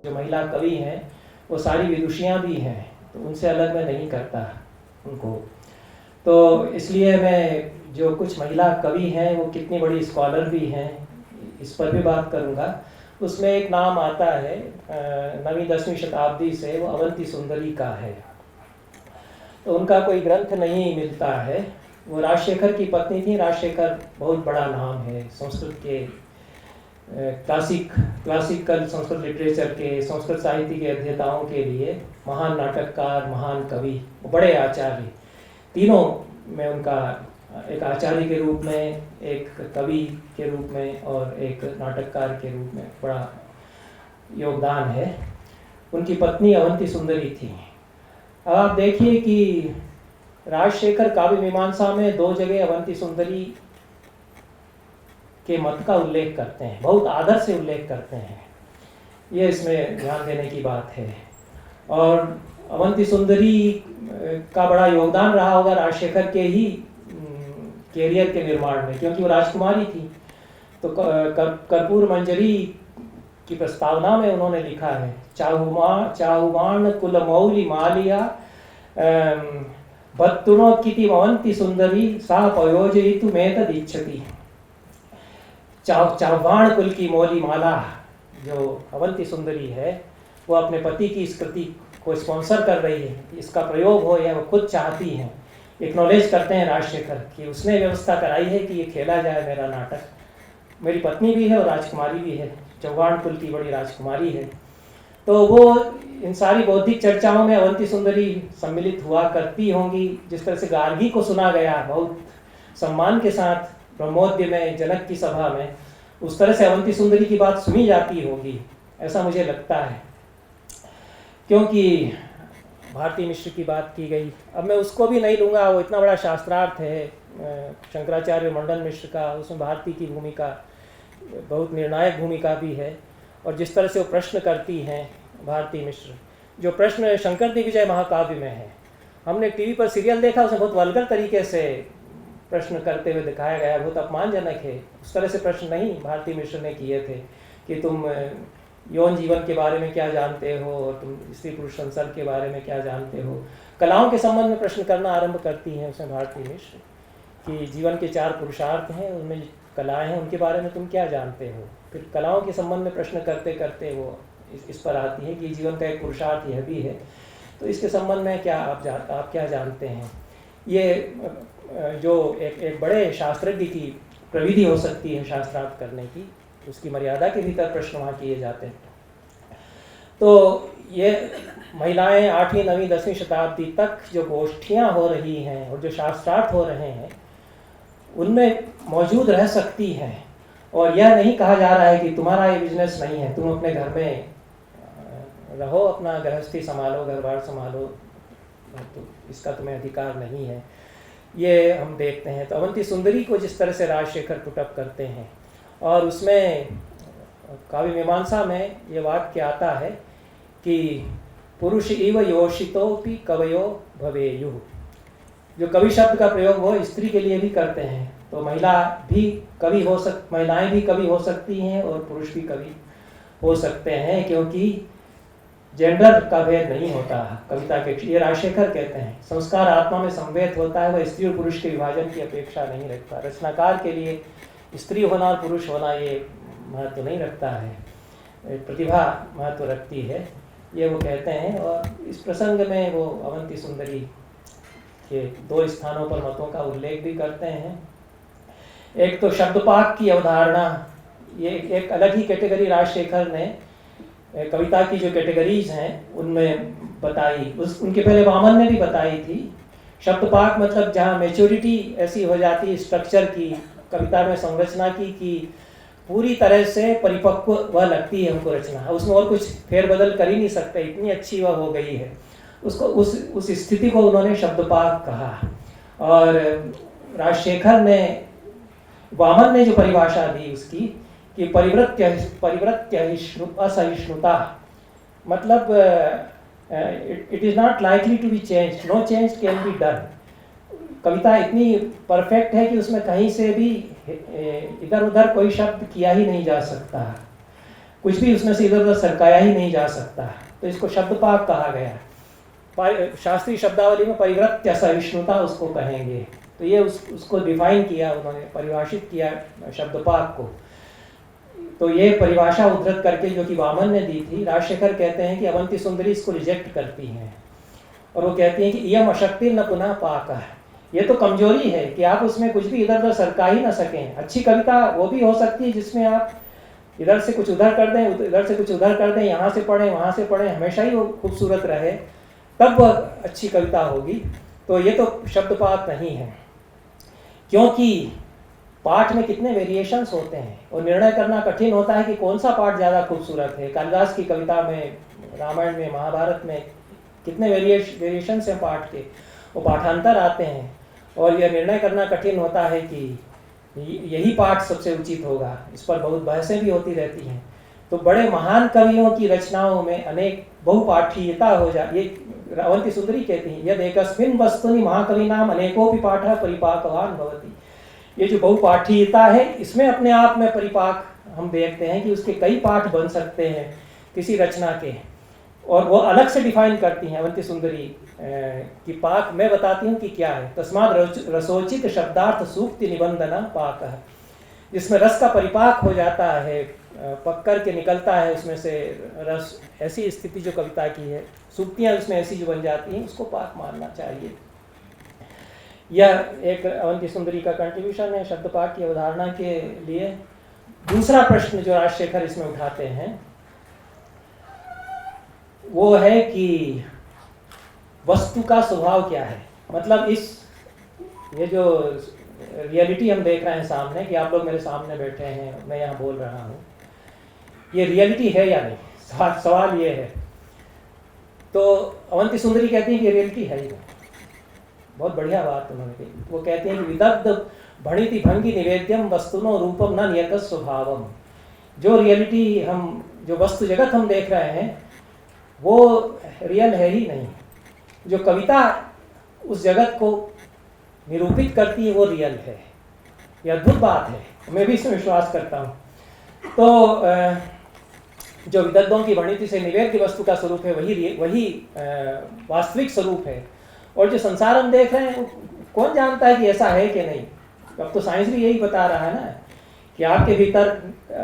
जो महिला कवि हैं वो सारी विदुषियाँ भी हैं, तो उनसे अलग मैं नहीं करता उनको। तो इसलिए मैं जो कुछ महिला कवि हैं वो कितनी बड़ी स्कॉलर भी हैं इस पर भी बात करूँगा। उसमें एक नाम आता है 9वीं-10वीं शताब्दी से, वो अवंती सुंदरी का है। तो उनका कोई ग्रंथ नहीं मिलता है। वो राजशेखर की पत्नी थी। राजशेखर बहुत बड़ा नाम है संस्कृत के क्लासिकल संस्कृत लिटरेचर के, संस्कृत साहित्य के अध्येताओं के लिए महान नाटककार, महान कवि, बड़े आचार्य, तीनों में उनका एक आचार्य के रूप में, एक कवि के रूप में और एक नाटककार के रूप में बड़ा योगदान है। उनकी पत्नी अवंती सुंदरी थी। अब आप देखिए कि राजशेखर काव्य मीमांसा में 2 जगह अवंती सुंदरी के मत का उल्लेख करते हैं, बहुत आदर से उल्लेख करते हैं। ये इसमें ध्यान देने की बात है। और अवंती सुंदरी का बड़ा योगदान रहा होगा राजशेखर के ही कैरियर के निर्माण में, क्योंकि वो राजकुमारी थी। तो कर्पूर मंजरी की प्रस्तावना में उन्होंने लिखा है, चाहुमाण कुलमौली मालिया भत्तुनोत्किति अवंती सुंदरी सा पयोजयितु मेतदिच्छति। चाव्वाण कुल की मौली माला जो अवंती सुंदरी है, वो अपने पति की इस कृति को स्पॉन्सर कर रही है, इसका प्रयोग हो, या वो खुद चाहती हैं। एक्नॉलेज करते हैं राजशेखर कि उसने व्यवस्था कराई है कि ये खेला जाए मेरा नाटक। मेरी पत्नी भी है और राजकुमारी भी है, चौहान कुल की बड़ी राजकुमारी है। तो वो इन सारी बौद्धिक चर्चाओं में अवंती सुंदरी सम्मिलित हुआ करती होंगी। जिस तरह से गार्गी को सुना गया बहुत सम्मान के साथ ब्रह्मोद्य में, जनक की सभा में, उस तरह से अवंती सुंदरी की बात सुनी जाती होगी, ऐसा मुझे लगता है। क्योंकि भारती मिश्र की बात की गई, अब मैं उसको भी नहीं लूँगा, वो इतना बड़ा शास्त्रार्थ है शंकराचार्य मंडन मिश्र का, उसमें भारती की भूमिका बहुत निर्णायक भूमिका भी है। और जिस तरह से वो प्रश्न करती हैं भारती मिश्र, जो प्रश्न शंकर दिग्विजय महाकाव्य में है, हमने टीवी पर सीरियल देखा, उसमें बहुत वल्गर तरीके से प्रश्न करते हुए दिखाया गया, बहुत अपमानजनक है। उस तरह से प्रश्न नहीं भारती मिश्र ने किए थे कि तुम यौन जीवन के बारे में क्या जानते हो और तुम स्त्री पुरुष संसर्ग के बारे में क्या जानते हो। कलाओं के संबंध में प्रश्न करना आरंभ करती हैं उसमें भारती मिश्र कि जीवन के 4 पुरुषार्थ हैं, उनमें कलाएं हैं, उनके बारे में तुम क्या जानते हो। फिर कलाओं के संबंध में प्रश्न करते करते वो इस पर आती है कि जीवन का एक पुरुषार्थ यह भी है, तो इसके संबंध में क्या आप क्या जानते हैं। ये जो एक बड़े शास्त्रज्ञ की प्रविधि हो सकती है शास्त्रार्थ करने की, उसकी मर्यादा के भीतर प्रश्न वहाँ किए जाते हैं। तो ये महिलाएं 8वीं 9वीं 10वीं शताब्दी तक जो गोष्ठियाँ हो रही हैं और जो शास्त्रार्थ हो रहे हैं, उनमें मौजूद रह सकती हैं। और यह नहीं कहा जा रहा है कि तुम्हारा ये बिजनेस नहीं है, तुम अपने घर में रहो, अपना गृहस्थी संभालो, घर बार संभालो, तो इसका तुम्हें अधिकार नहीं है। ये हम देखते हैं। तो अवंती सुंदरी को जिस तरह से राजशेखर पुटअप करते हैं, और उसमें काव्य मीमांसा में ये वाक्य आता है कि पुरुष इव योषितोपि कवयो भवेयुः। जो कवि शब्द का प्रयोग वो स्त्री के लिए भी करते हैं। तो महिलाएं भी कवि हो सकती हैं और पुरुष भी कवि हो सकते हैं, क्योंकि जेंडर का भेद नहीं होता कविता के। ये राजशेखर कहते हैं संस्कार आत्मा में संवेद होता है, वह स्त्री और पुरुष के विभाजन की अपेक्षा नहीं रखता। रचनाकार के लिए स्त्री होना और पुरुष होना ये महत्व नहीं रखता है, प्रतिभा महत्व रखती है, ये वो कहते हैं। और इस प्रसंग में वो अवंती सुंदरी के 2 स्थानों पर मतों का उल्लेख भी करते हैं। एक तो शब्दपाक की अवधारणा, ये एक अलग ही कैटेगरी राजशेखर ने कविता की जो कैटेगरीज हैं उनमें बताई। उनके पहले वामन ने भी बताई थी। शब्दपाक मतलब जहाँ मैच्योरिटी ऐसी हो जाती है स्ट्रक्चर की, कविता में संरचना की, कि पूरी तरह से परिपक्व वह लगती है हमको रचना, उसमें और कुछ फेरबदल कर ही नहीं सकते, इतनी अच्छी वह हो गई है। उसको उस स्थिति को उन्होंने शब्दपाक कहा। और राजशेखर ने, वामन ने जो परिभाषा दी उसकी कि परिवृत्य असहिष्णुता, मतलब it is not likely to be changed, no change can be done. कविता इतनी परफेक्ट है कि उसमें कहीं से भी इधर उधर कोई शब्द किया ही नहीं जा सकता। कुछ भी उसमें से इधर उधर सरकाया ही नहीं जा सकता, तो इसको शब्दपाक कहा गया। शास्त्रीय शब्दावली में परिवृत्य सहिष्णुता उसको कहेंगे। तो ये उसको डिफाइन किया उन्होंने, परिभाषित किया शब्दपाक को। तो ये परिभाषा उद्धृत करके जो कि वामन ने दी थी, राजशेखर कहते हैं कि अवंती सुंदरी इसको रिजेक्ट करती हैं और वो कहती हैं कि इयम अशक्ति न पुनः पाक, ये तो कमजोरी है कि आप उसमें कुछ भी इधर उधर सरका ही ना सकें। अच्छी कविता वो भी हो सकती है जिसमें आप इधर से कुछ उधर कर दें, इधर से कुछ उधर कर दें, यहाँ से पढ़ें वहाँ से पढ़ें, हमेशा ही वो खूबसूरत रहे, तब वह अच्छी कविता होगी। तो ये तो शब्दपात नहीं है, क्योंकि पाठ में कितने वेरिएशंस होते हैं और निर्णय करना कठिन होता है कि कौन सा पाठ ज़्यादा खूबसूरत है। कालिदास की कविता में, रामायण में, महाभारत में कितने वेरिएशंस हैं पाठ के, वो पाठांतर आते हैं और यह निर्णय करना कठिन होता है कि यही पाठ सबसे उचित होगा। इस पर बहुत बहसें भी होती रहती हैं। तो बड़े महान कवियों की रचनाओं में अनेक बहुपाठीयता हो जाती। ये अवंती सुंदरी कहती हैं, यद एकस्मिन् वस्तुनि महाकविनाम अनेकोपि पाठः परिपाकवान भवति। ये जो बहुपाठीयता है, इसमें अपने आप में परिपाक हम देखते हैं कि उसके कई पाठ बन सकते हैं किसी रचना के, और वो अलग से डिफाइन करती हैं अवंती सुंदरी कि पाक मैं बताती हूँ कि क्या है। तस्माद रसोचित शब्दार्थ सूक्ति निबंधना पाक है, जिसमें रस का परिपाक हो जाता है, पक कर के निकलता है उसमें से रस। ऐसी स्थिति जो कविता की है, सूक्तियाँ उसमें ऐसी जो बन जाती हैं, उसको पाक मानना चाहिए। यह एक अवंती सुंदरी का कंट्रीब्यूशन है शब्दपाक की अवधारणा के लिए। दूसरा प्रश्न जो राजशेखर इसमें उठाते हैं वो है कि वस्तु का स्वभाव क्या है। मतलब ये जो रियलिटी हम देख रहे हैं सामने, कि आप लोग मेरे सामने बैठे हैं, मैं यहाँ बोल रहा हूँ, ये रियलिटी है या नहीं, सवाल ये है। तो अवंती सुंदरी कहती हैं कि रियलिटी है ही नहीं। बहुत बढ़िया बात उन्होंने कही। वो कहती हैं कि विदग्ध भणिति भंगी निवेद्यम वस्तुनो रूपम न नियत स्वभावम। जो रियलिटी हम, जो वस्तु जगत हम देख रहे हैं, वो रियल है ही नहीं। जो कविता उस जगत को निरूपित करती है वो रियल है। यह अद्भुत बात है, मैं भी इसमें विश्वास करता हूँ। तो जो विदग्धों की भणिति से निवेद्य वस्तु का स्वरूप है, वही वास्तविक स्वरूप है। और जो संसार हम देख रहे हैं, कौन जानता है कि ऐसा है कि नहीं। अब तो साइंस भी यही बता रहा है ना, कि आपके भीतर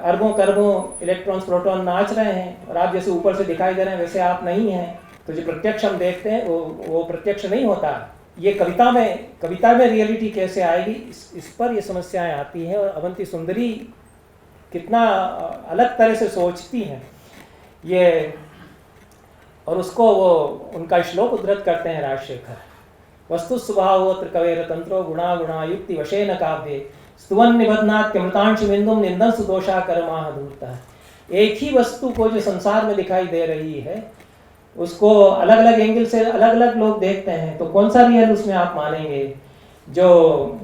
अरबों करबों इलेक्ट्रॉन्स प्रोटॉन नाच रहे हैं, और आप जैसे ऊपर से दिखाई दे रहे हैं वैसे आप नहीं हैं। तो जो प्रत्यक्ष हम देखते हैं वो प्रत्यक्ष नहीं होता। ये कविता में रियलिटी कैसे आएगी, इस पर ये समस्याएं आती हैं। और अवंती सुंदरी कितना अलग तरह से सोचती हैं ये, और उसको वो उनका श्लोक उद्धृत करते हैं राजशेखर। वस्तु स्वभावोत्र कवेर तंत्रो गुणा गुणायुक्ति वशेन काव्ये स्तुवन निबध्नात्यमृतांश बिंदुम निंदन सुदोषा कर्माह दूरता। एक ही वस्तु को जो संसार में दिखाई दे रही है, उसको अलग अलग एंगल से अलग अलग लोग देखते हैं। तो कौन सा रियल उसमें आप मानेंगे? जो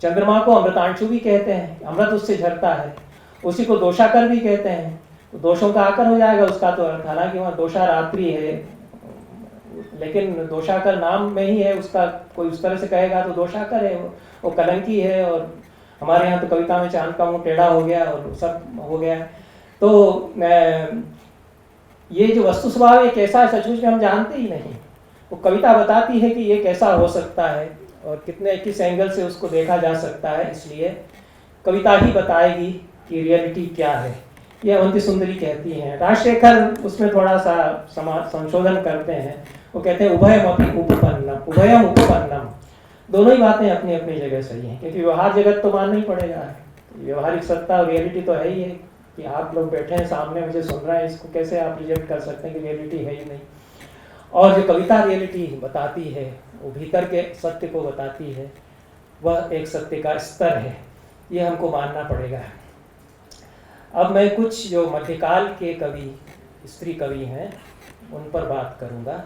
चंद्रमा को अमृतांशु भी कहते हैं, अमृत उससे झरता है, उसी को दोषाकर भी कहते हैं, तो दोषों का आकर हो जाएगा उसका तो अर्थ। हालांकि वहाँ दोषा रात्रि है, लेकिन दोषाकर नाम में ही है उसका। कोई उस तरह से कहेगा तो दोषाकर है, वो कलंकी है। और हमारे यहाँ तो कविता में चांद का मुंह टेढ़ा हो गया और सब हो गया। तो ये जो वस्तु स्वभाव है कैसा है, सचमुच में हम जानते ही नहीं। वो कविता बताती है कि ये कैसा हो सकता है और किस एंगल से उसको देखा जा सकता है। इसलिए कविता ही बताएगी कि रियलिटी क्या है। ये अवंती सुंदरी कहती हैं। राजशेखर उसमें थोड़ा सा संशोधन करते हैं। वो कहते हैं उभयम उपपन्नम। दोनों ही बातें अपनी अपनी जगह सही हैं, क्योंकि व्यवहार जगत तो मानना ही पड़ेगा। व्यवहारिक सत्ता और रियलिटी तो है ही है कि आप लोग बैठे हैं सामने, मुझे सुन रहे हैं, इसको कैसे आप रिजेक्ट कर सकते हैं कि रियलिटी है ही नहीं। और जो कविता रियलिटी बताती है, वो भीतर के सत्य को बताती है, वह एक सत्य का स्तर है, ये हमको मानना पड़ेगा। अब मैं कुछ जो मध्यकाल के कवि, स्त्री कवि हैं, उन पर बात करूंगा।